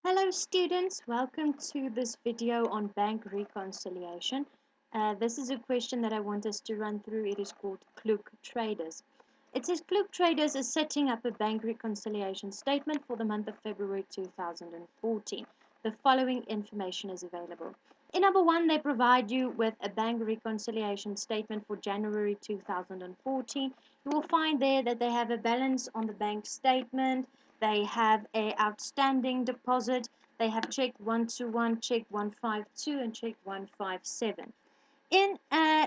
Hello students, welcome to this video on bank reconciliation. This is a question that I want us to run through. It is called Kluk Traders. It says Kluk Traders is setting up a bank reconciliation statement for the month of February 2014. The following information is available. In number one, they provide you with a bank reconciliation statement for January 2014. You will find there that they have a balance on the bank statement. They have a outstanding deposit. They have check 121, check 152, and check 157.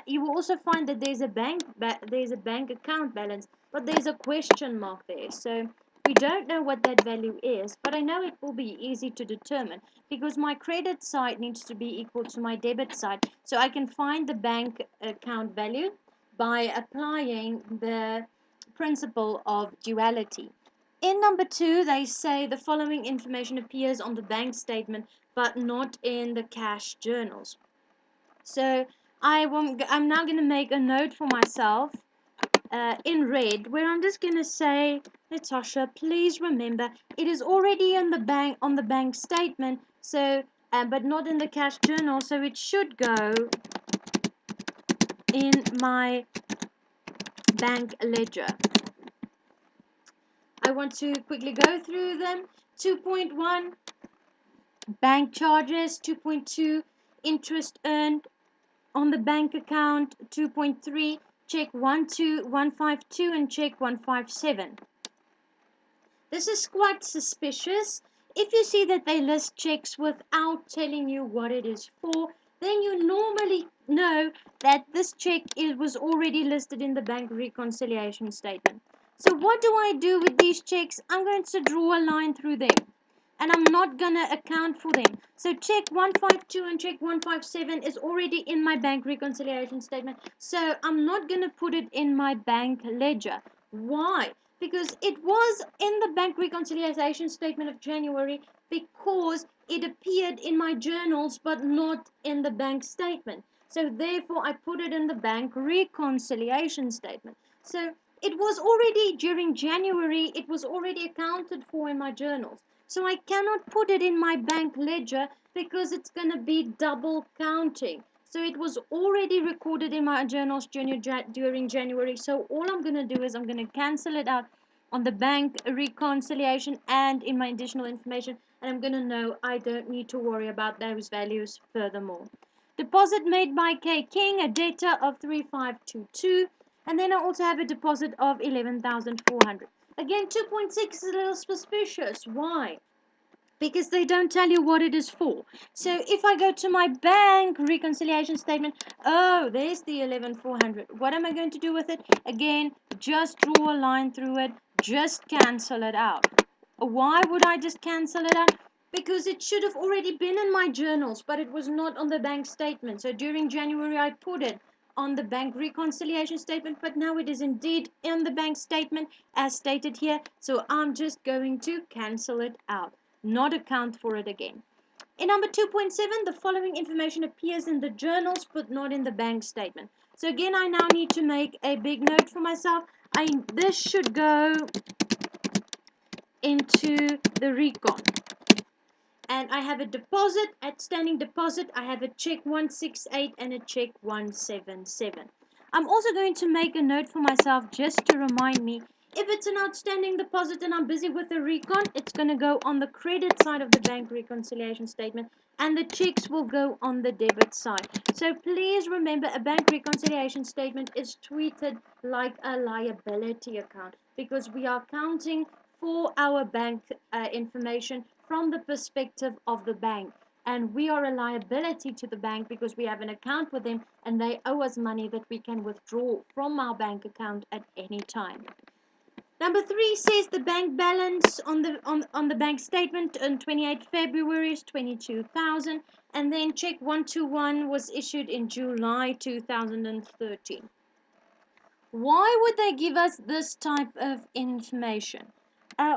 You will also find that there's a bank account balance, but there's a question mark there. So we don't know what that value is, but I know it will be easy to determine because my credit side needs to be equal to my debit side. So I can find the bank account value by applying the principle of duality. In number two, they say the following information appears on the bank statement but not in the cash journals. So I'm now going to make a note for myself in red where I'm just going to say, Natasha, please remember it is already in the bank on the bank statement, so but not in the cash journal, so it should go in my bank ledger. I want to quickly go through them. 2.1 bank charges, 2.2 interest earned on the bank account, 2.3 check 15152 and check 157. This is quite suspicious. If you see that they list checks without telling you what it is for, then you normally know that this check was already listed in the bank reconciliation statement. So what do I do with these checks? I'm going to draw a line through them, and I'm not going to account for them. So check 152 and check 157 is already in my bank reconciliation statement. So I'm not going to put it in my bank ledger. Why? Because it was in the bank reconciliation statement of January because it appeared in my journals but not in the bank statement. So therefore I put it in the bank reconciliation statement. So it was already during January, it was already accounted for in my journals. So I cannot put it in my bank ledger because it's going to be double counting. So it was already recorded in my journals during January. So all I'm going to do is I'm going to cancel it out on the bank reconciliation and in my additional information. And I'm going to know I don't need to worry about those values furthermore. Deposit made by K King, a debtor of 3522. And then I also have a deposit of 11,400. Again, 2.6 is a little suspicious. Why? Because they don't tell you what it is for. So if I go to my bank reconciliation statement, oh, there's the 11,400. What am I going to do with it? Again, just draw a line through it, just cancel it out. Why would I just cancel it out? Because it should have already been in my journals, but it was not on the bank statement. So during January, I put it on the bank reconciliation statement, but now it is indeed in the bank statement as stated here. So I'm just going to cancel it out, not account for it again. In number 2.7, the following information appears in the journals but not in the bank statement. So again, I now need to make a big note for myself. This should go into the Recon. And I have a deposit, outstanding deposit. I have a check 168 and a check 177. I'm also going to make a note for myself just to remind me, if it's an outstanding deposit and I'm busy with the recon, it's going to go on the credit side of the bank reconciliation statement and the checks will go on the debit side. So please remember, a bank reconciliation statement is treated like a liability account because we are counting for our bank information from the perspective of the bank. And we are a liability to the bank because we have an account with them and they owe us money that we can withdraw from our bank account at any time. Number 3 says the bank balance on the bank statement on 28 February is 22,000, and then check 121 was issued in July 2013. Why would they give us this type of information?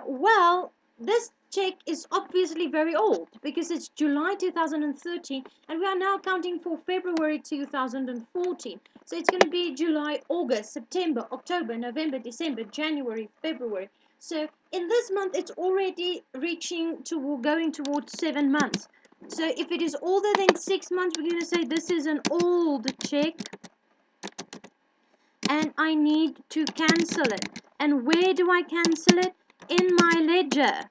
Well, this check is obviously very old because it's July 2013 and we are now counting for February 2014. So it's going to be July, August, September, October, November, December, January, February. So in this month, it's already going towards 7 months. So if it is older than 6 months, we're going to say this is an old check and I need to cancel it. And where do I cancel it? In my ledger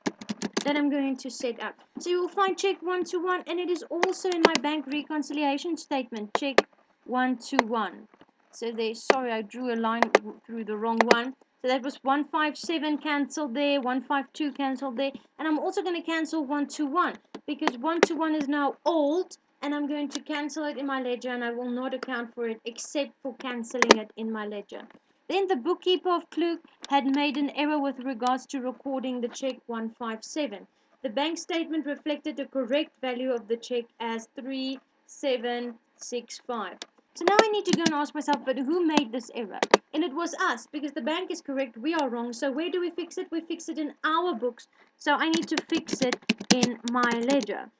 that I'm going to set up. So you will find check 121, and it is also in my bank reconciliation statement, check 121. So there, sorry, I drew a line through the wrong one. So that was 157 cancelled there, 152 cancelled there, and I'm also going to cancel 121 because 121 is now old, and I'm going to cancel it in my ledger, and I will not account for it except for cancelling it in my ledger. Then the bookkeeper of Kluk had made an error with regards to recording the check 157. The bank statement reflected the correct value of the check as 3765. So now I need to go and ask myself, but who made this error? And it was us, because the bank is correct, we are wrong. So where do we fix it? We fix it in our books. So I need to fix it in my ledger.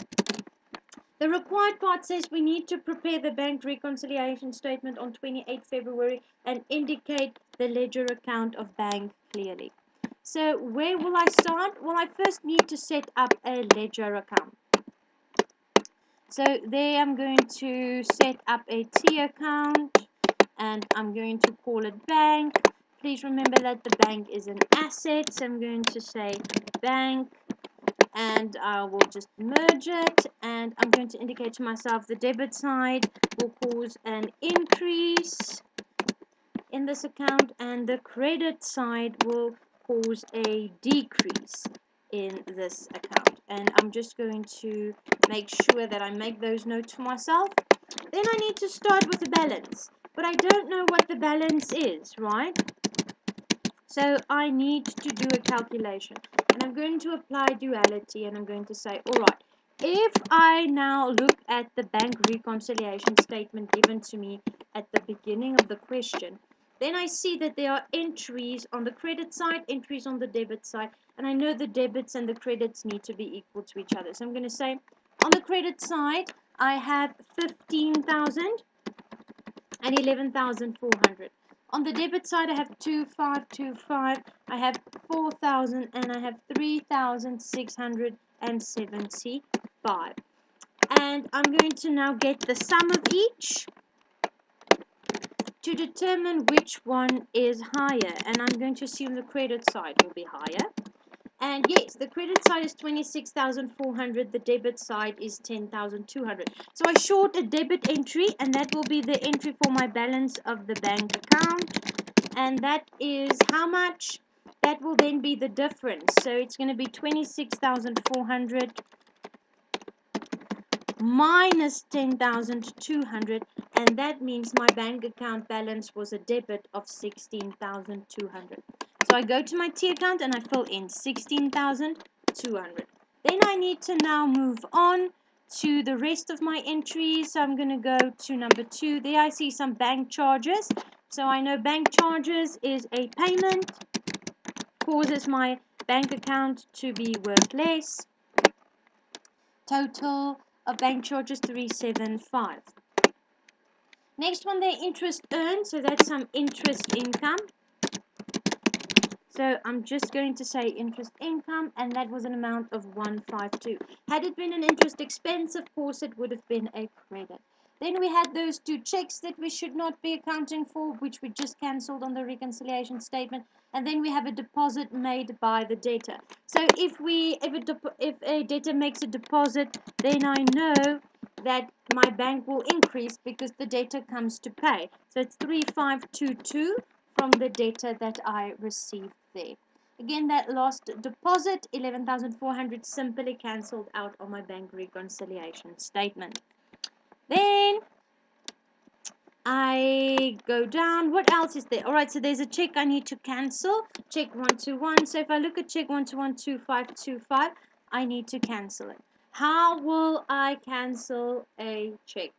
The required part says we need to prepare the bank reconciliation statement on 28 February and indicate the ledger account of bank clearly. So where will I start? Well, I first need to set up a ledger account. So there I'm going to set up a T account and I'm going to call it bank. Please remember that the bank is an asset. So I'm going to say bank. And I will just merge it, and I'm going to indicate to myself the debit side will cause an increase in this account and the credit side will cause a decrease in this account. And I'm just going to make sure that I make those notes for myself. Then I need to start with the balance, but I don't know what the balance is, right? So I need to do a calculation, and I'm going to apply duality, and I'm going to say, all right, if I now look at the bank reconciliation statement given to me at the beginning of the question, then I see that there are entries on the credit side, entries on the debit side, and I know the debits and the credits need to be equal to each other. So I'm going to say, on the credit side, I have 15,000 and 11,400. On the debit side, I have 2,525, I have 4,000, and I have 3,675. And I'm going to now get the sum of each to determine which one is higher. And I'm going to assume the credit side will be higher. And yes, the credit side is 26,400, the debit side is 10,200. So I short a debit entry, and that will be the entry for my balance of the bank account. And that is how much? That will then be the difference. So it's going to be 26,400 minus 10,200, and that means my bank account balance was a debit of 16,200. So I go to my T account and I fill in 16,200. Then I need to now move on to the rest of my entries. So I'm going to go to number 2. There I see some bank charges. So I know bank charges is a payment, causes my bank account to be worth less. Total of bank charges 375. Next one there, interest earned. So that's some interest income. So I'm just going to say interest income, and that was an amount of 152. Had it been an interest expense, of course, it would have been a credit. Then we had those 2 checks that we should not be accounting for, which we just cancelled on the reconciliation statement. And then we have a deposit made by the debtor. So if a debtor makes a deposit, then I know that my bank will increase because the debtor comes to pay. So it's 3522 from the debtor that I received there. Again, that lost deposit, 11,400, simply cancelled out on my bank reconciliation statement. Then I go down. What else is there? All right, so there's a check I need to cancel. Check 121. So if I look at check 1212525, I need to cancel it. How will I cancel a check?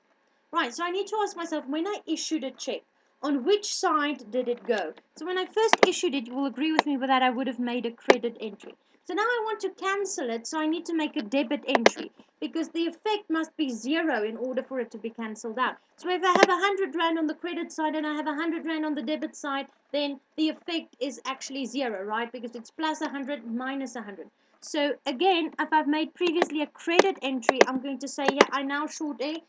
Right, so I need to ask myself, when I issued a check, on which side did it go? So when I first issued it, you will agree with me with that I would have made a credit entry. So now I want to cancel it, so I need to make a debit entry because the effect must be 0 in order for it to be cancelled out. So if I have 100 Rand on the credit side and I have 100 Rand on the debit side, then the effect is actually 0, right? Because it's plus 100 minus 100. So again, if I've made previously a credit entry, I'm going to say here, I now short a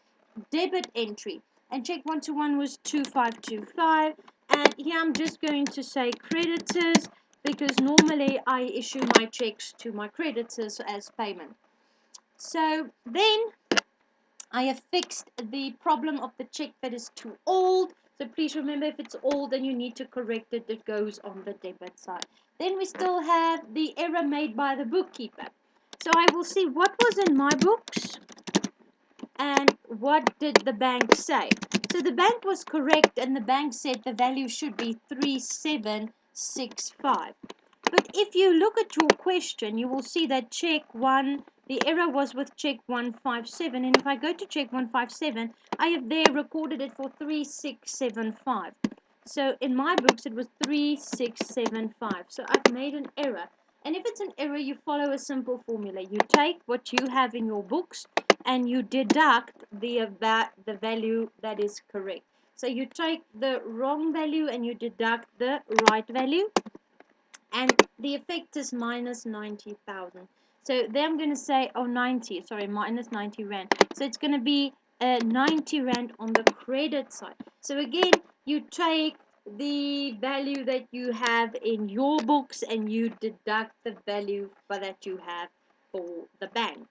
debit entry. And check 121 was 2525. And here I'm just going to say creditors because normally I issue my checks to my creditors as payment. So then I have fixed the problem of the check that is too old. So please remember, if it's old and you need to correct it, it goes on the debit side. Then we still have the error made by the bookkeeper. So I will see what was in my books and what did the bank say. So the bank was correct and the bank said the value should be 3765. But if you look at your question, you will see that check 1, the error was with check 157. And if I go to check 157, I have there recorded it for 3675. So in my books, it was 3675. So I've made an error. And if it's an error, you follow a simple formula. You take what you have in your books and you deduct the value that is correct. So you take the wrong value and you deduct the right value. And the effect is minus 90,000. So then I'm going to say, oh, 90, sorry, minus 90 Rand. So it's going to be 90 Rand on the credit side. So again, you take the value that you have in your books and you deduct the value that you have for the bank.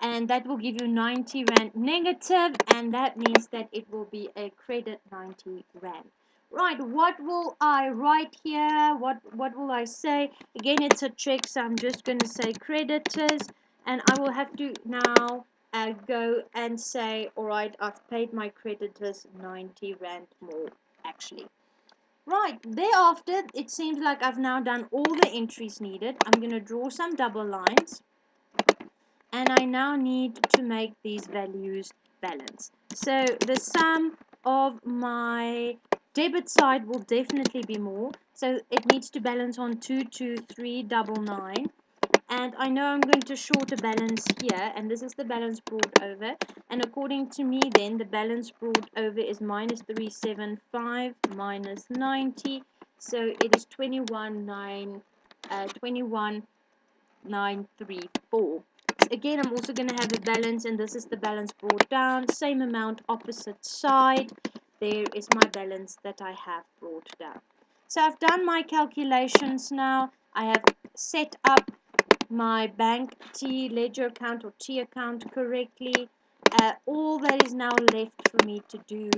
And that will give you 90 Rand negative, and that means that it will be a credit 90 Rand. Right, what will I write here? What will I say? Again, it's a check, so I'm just going to say creditors, and I will have to now go and say, all right, I've paid my creditors 90 Rand more, actually. Right, thereafter, it seems like I've now done all the entries needed. I'm going to draw some double lines. And I now need to make these values balance. So the sum of my debit side will definitely be more. So it needs to balance on 22399. And I know I'm going to short a balance here, and this is the balance brought over. And according to me, then the balance brought over is minus 375 minus 90. So it is 21,934. Again, I'm also going to have a balance, and this is the balance brought down. Same amount, opposite side. There is my balance that I have brought down. So I've done my calculations now. I have set up my bank T ledger account or T account correctly. All that is now left for me to do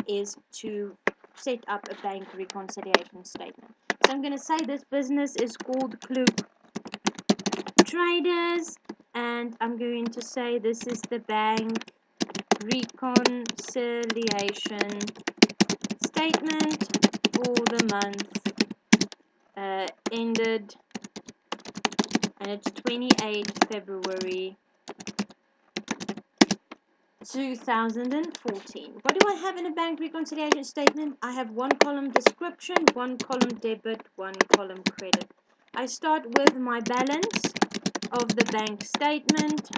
is to set up a bank reconciliation statement. So I'm going to say this business is called Kluk Traders, and I'm going to say this is the bank reconciliation statement for the month ended, and it's 28 February 2014. What do I have in a bank reconciliation statement? I have one column description, one column debit, one column credit. I start with my balance of the bank statement,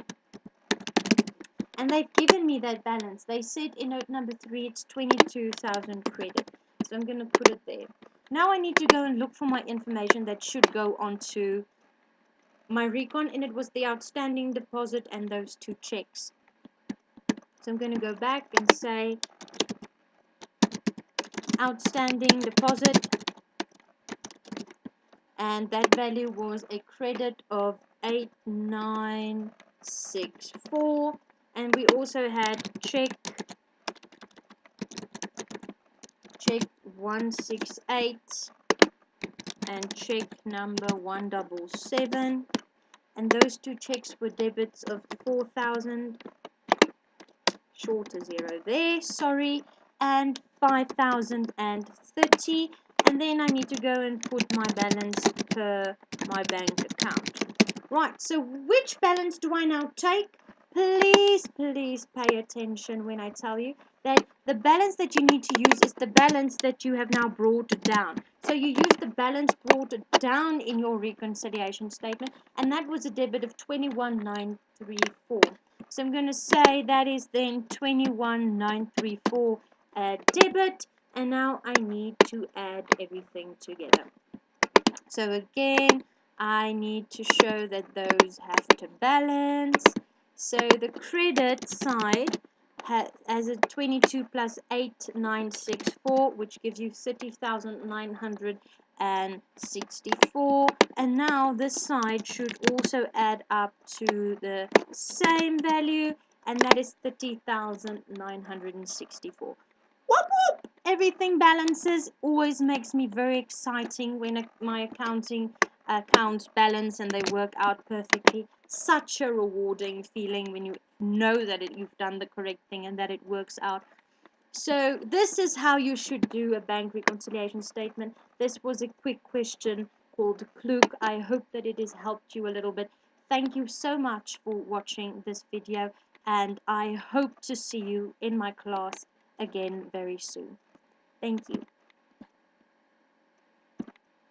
and they've given me that balance. They said in note number 3 it's 22,000 credit. So I'm going to put it there. Now I need to go and look for my information that should go onto my Recon, and it was the outstanding deposit and those 2 checks. So I'm going to go back and say outstanding deposit, and that value was a credit of 8964, and we also had check 168 and check number 177, and those 2 checks were debits of 4,000, short a 0 there, sorry, and 5,030, and then I need to go and put my balance per my bank account. Right, so which balance do I now take? Please pay attention when I tell you. that the balance that you need to use is the balance that you have now brought down. So you use the balance brought down in your reconciliation statement, and that was a debit of 21,934. So I'm going to say that is then 21,934 debit, and now I need to add everything together. So again, I need to show that those have to balance. So the credit side has a 22 plus 8,964, which gives you 30,964. And now this side should also add up to the same value, and that is 30,964. Whoop whoop! Everything balances. Always makes me very exciting when my accounting accounts balance and they work out perfectly. Such a rewarding feeling when you know that you've done the correct thing and that it works out. So this is how you should do a bank reconciliation statement. This was a quick question called Kluk. I hope that it has helped you a little bit. Thank you so much for watching this video, and I hope to see you in my class again very soon. Thank you.